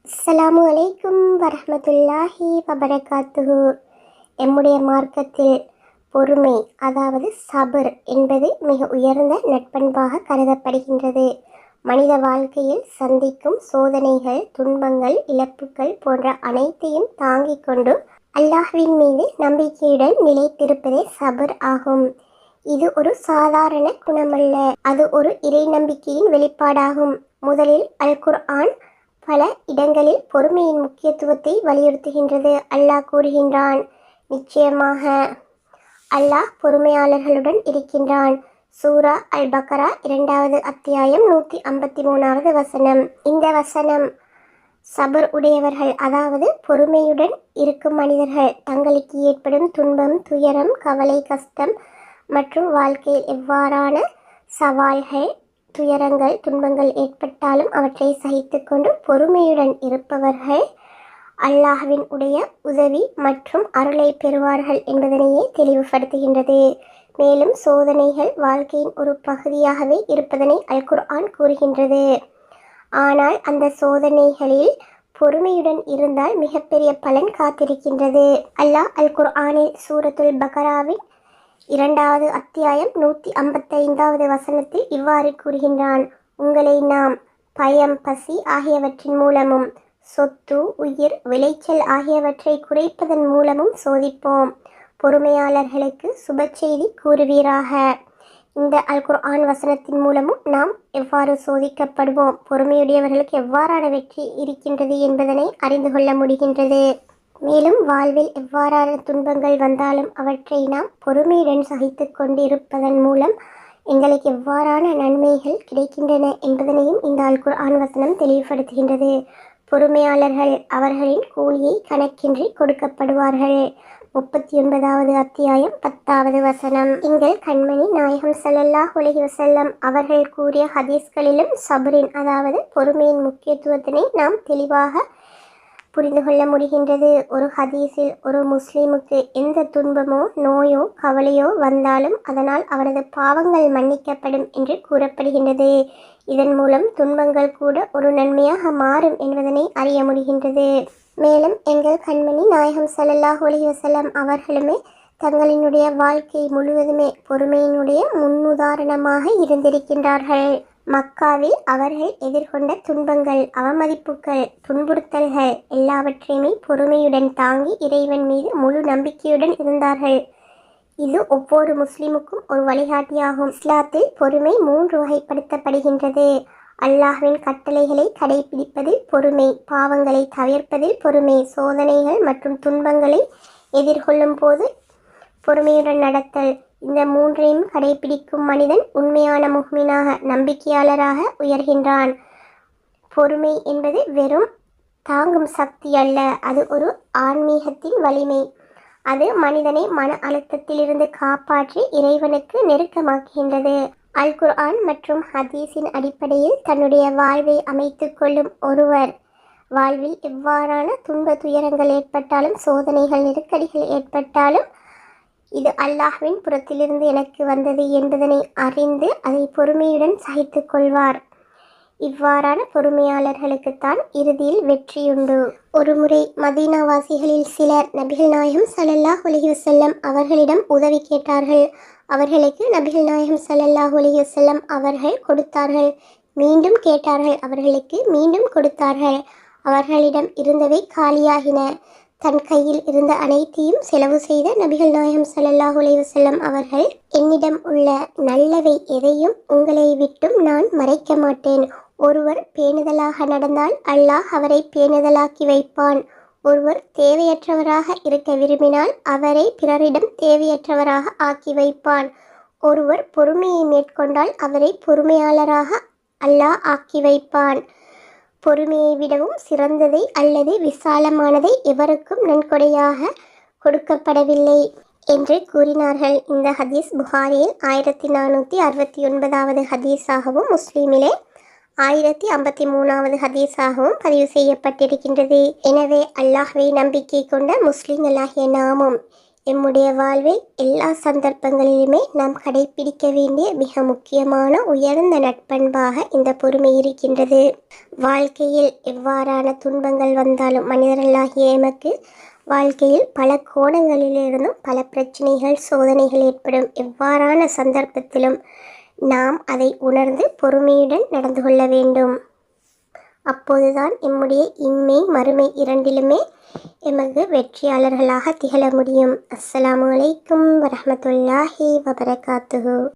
அஸ்ஸலாமு அலைக்கும் வரஹ்மத்துல்லாஹி வபரகாத்துஹு. எம்முடைய மார்க்கத்தில் பொறுமை, அதாவது சபர் என்பது மிக உயர்ந்த நட்பண்பாக கருதப்படுகின்றது. மனித வாழ்க்கையில் சந்திக்கும் சோதனைகள், துன்பங்கள், இழப்புகள் போன்ற அனைத்தையும் தாங்கிக் கொண்டு அல்லாஹ்வின் மீது நம்பிக்கையுடன் நிலைத்திருப்பதே சபர் ஆகும். இது ஒரு சாதாரண குணமல்ல, அது ஒரு இறை நம்பிக்கையின் வெளிப்பாடாகும். முதலில் அல் குர்ஆன் பல இடங்களில் பொறுமையின் முக்கியத்துவத்தை வலியுறுத்துகின்றது. அல்லாஹ் கூறுகின்றான், நிச்சயமாக அல்லாஹ் பொறுமையாளர்களுடன் இருக்கின்றான். சூரா அல் பக்ரா 2வது அத்தியாயம் 153வது வசனம். இந்த வசனம் சபர் உடையவர்கள், அதாவது பொறுமையுடன் இருக்கும் மனிதர்கள் தங்களுக்கு ஏற்படும் துன்பம், துயரம், கவலை, கஷ்டம் மற்றும் வாழ்க்கையில் எவ்வாறான சவால்கள், துயரங்கள், துன்பங்கள் ஏற்பட்டாலும் அவற்றை சகித்து கொண்டு பொறுமையுடன் இருப்பவர்கள் அல்லாஹ்வின் உடைய உதவி மற்றும் அருளை பெறுவார்கள் என்பதனையே தெளிவுபடுத்துகின்றது. மேலும் சோதனைகள் வாழ்க்கையின் ஒரு பகுதியாகவே இருப்பதனை அல் குர்ஆன் கூறுகின்றது. ஆனால் அந்த சோதனைகளில் பொறுமையுடன் இருந்தால் மிகப்பெரிய பலன் காத்திருக்கின்றது. அல்லாஹ் அல் குர்ஆனில் சூரத்துல் பக்ராவின் 2வது அத்தியாயம் 155வது வசனத்தில் இவ்வாறு கூறுகின்றான், உங்களை நாம் பயம், பசி ஆகியவற்றின் மூலமும் சொத்து, உயிர், விளைச்சல் ஆகியவற்றை குறைப்பதன் மூலமும் சோதிப்போம். பொறுமையாளர்களுக்கு சுப செய்தி கூறுவீராக. இந்த அல் குர்ஆன் வசனத்தின் மூலமும் நாம் எவ்வாறு சோதிக்கப்படுவோம், பொறுமையுடையவர்களுக்கு எவ்வாறான வெற்றி இருக்கின்றது என்பதனை அறிந்து கொள்ள முடிகின்றது. மேலும் வாழ்வில் எவ்வாறான துன்பங்கள் வந்தாலும் அவற்றை நாம் பொறுமையுடன் சகித்து கொண்டிருப்பதன் மூலம் எங்களுக்கு எவ்வாறான நன்மைகள் கிடைக்கின்றன என்பதனையும் இந்த அல் குர்ஆன் வசனம் தெளிவுபடுத்துகின்றது. பொறுமையாளர்கள் அவர்களின் கூலியை கணக்கின்றி கொடுக்கப்படுவார்கள். 39வது அத்தியாயம் 10வது வசனம். எங்கள் கண்மணி நாயகம் ஸல்லல்லாஹு அலைஹி வஸல்லம் அவர்கள் கூறிய ஹதீஸ்களிலும் சபரின், அதாவது பொறுமையின் முக்கியத்துவத்தினை நாம் தெளிவாக புரிந்து கொள்ள முடிகின்றது. ஒரு ஹதீஸில் ஒரு முஸ்லிமுக்கு எந்த துன்பமோ, நோயோ, கவலையோ வந்தாலும் அதனால் அவனது பாவங்கள் மன்னிக்கப்படும் என்று கூறப்படுகின்றது. இதன் மூலம் துன்பங்கள் கூட ஒரு நன்மையாக மாறும் என்பதனை அறிய முடிகின்றது. மேலும் எங்கள் கண்மணி நாயகம் ஸல்லல்லாஹு அலைஹி வஸல்லம் அவர்களுமே தங்களினுடைய வாழ்க்கை முழுவதுமே பொறுமையினுடைய முன்னுதாரணமாக இருந்திருக்கின்றார்கள். மக்காவில் அவர்கள் எதிர்கொண்ட துன்பங்கள், அவமதிப்புகள், துன்புறுத்தல்கள் எல்லாவற்றையுமே பொறுமையுடன் தாங்கி இறைவன் மீது முழு நம்பிக்கையுடன் இருந்தார்கள். இது ஒவ்வொரு முஸ்லிமுக்கும் ஒரு வழிகாட்டியாகும். இஸ்லாத்தில் பொறுமை 3 வகைப்படுத்தப்படுகின்றது. அல்லாஹ்வின் கட்டளைகளை கடைபிடிப்பதில் பொறுமை, பாவங்களை தவிர்ப்பதில் பொறுமை, சோதனைகள் மற்றும் துன்பங்களை எதிர்கொள்ளும் போது பொறுமையுடன் நடத்தல். இந்த 3ஐயும் கடைபிடிக்கும் மனிதன் உண்மையான முஃமினாக, நம்பிக்கையாளராக உயர்கின்றான். பொறுமை என்பது வெறும் தாங்கும் சக்தி அல்ல, அது ஒரு ஆன்மீகத்தின் வலிமை. அது மனிதனை மன அழுத்தத்திலிருந்து காப்பாற்றி இறைவனுக்கு நெருக்கமாக்குகின்றது. அல் குர்ஆன் மற்றும் ஹதீஸின் அடிப்படையில் தன்னுடைய வாழ்வை அமைத்து கொள்ளும் ஒருவர் வாழ்வில் எவ்வாறான துன்ப துயரங்கள் ஏற்பட்டாலும், சோதனைகள், நெருக்கடிகள் ஏற்பட்டாலும் இது அல்லாஹ்வின் புறத்திலிருந்து எனக்கு வந்தது என்பதனை அறிந்து அதை பொறுமையுடன் சகித்து கொள்வார். இவ்வாறான பொறுமையாளர்களுக்குத்தான் இறுதியில் வெற்றியுண்டு. ஒருமுறை மதீனாவாசிகளில் சிலர் நபிகள் நாயகம் ஸல்லல்லாஹு அலைஹி வஸல்லம் அவர்களிடம் உதவி கேட்டார்கள். அவர்களுக்கு நபிகள் நாயகம் ஸல்லல்லாஹு அலைஹி வஸல்லம் அவர்கள் கொடுத்தார்கள். மீண்டும் கேட்டார்கள், அவர்களுக்கு மீண்டும் கொடுத்தார்கள். அவர்களிடம் இருந்தவை காலியாகின. தன் கையில் இருந்த அனைத்தையும் செலவு செய்த நபிகள் நாயகம் ஸல்லல்லாஹு அலைஹி வஸல்லம் அவர்கள், என்னிடம் உள்ள நல்லவை எதையும் உங்களை விட்டும் நான் மறைக்க மாட்டேன். ஒருவர் பேணுதலாக நடந்தால் அல்லாஹ் அவரை பேணுதலாக்கி வைப்பான். ஒருவர் தேவையற்றவராக இருக்க விரும்பினால் அவரை பிறரிடம் தேவையற்றவராக ஆக்கி வைப்பான். ஒருவர் பொறுமையை மேற்கொண்டால் அவரை பொறுமையாளராக அல்லாஹ் ஆக்கி வைப்பான். பொறுமையை விடவும் சிறந்ததை அல்லது விசாலமானதை எவருக்கும் நன்கொடையாக கொடுக்கப்படவில்லை என்று கூறினார்கள். இந்த ஹதீஸ் புகாரியில் 1469வது ஹதீஸாகவும், முஸ்லிமிலே 1053வது ஹதீஸாகவும் பதிவு செய்யப்பட்டிருக்கின்றது. எனவே அல்லாஹ்வை நம்பிக்கை கொண்ட முஸ்லிம்களாகிய நாமும் எம்முடைய வாழ்வில் எல்லா சந்தர்ப்பங்களிலுமே நாம் கடைபிடிக்க வேண்டிய மிக முக்கியமான உயர்ந்த நட்பண்பாக இந்த பொறுமை இருக்கின்றது. வாழ்க்கையில் எவ்வாறான துன்பங்கள் வந்தாலும் மனிதர்களாகிய எமக்கு வாழ்க்கையில் பல கோணங்களிலிருந்தும் பல பிரச்சனைகள் சோதனைகள் ஏற்படும். எவ்வாறான சந்தர்ப்பத்திலும் நாம் அதை உணர்ந்து பொறுமையுடன் நடந்து கொள்ள வேண்டும். அப்போதுதான் எம்முடைய இன்மை மறுமை இரண்டிலுமே எமது வெற்றியாளர்களாக திகழ முடியும். அஸ்ஸலாமு அலைக்கும் வரஹ்மத்துல்லாஹி வபரகாத்துஹு.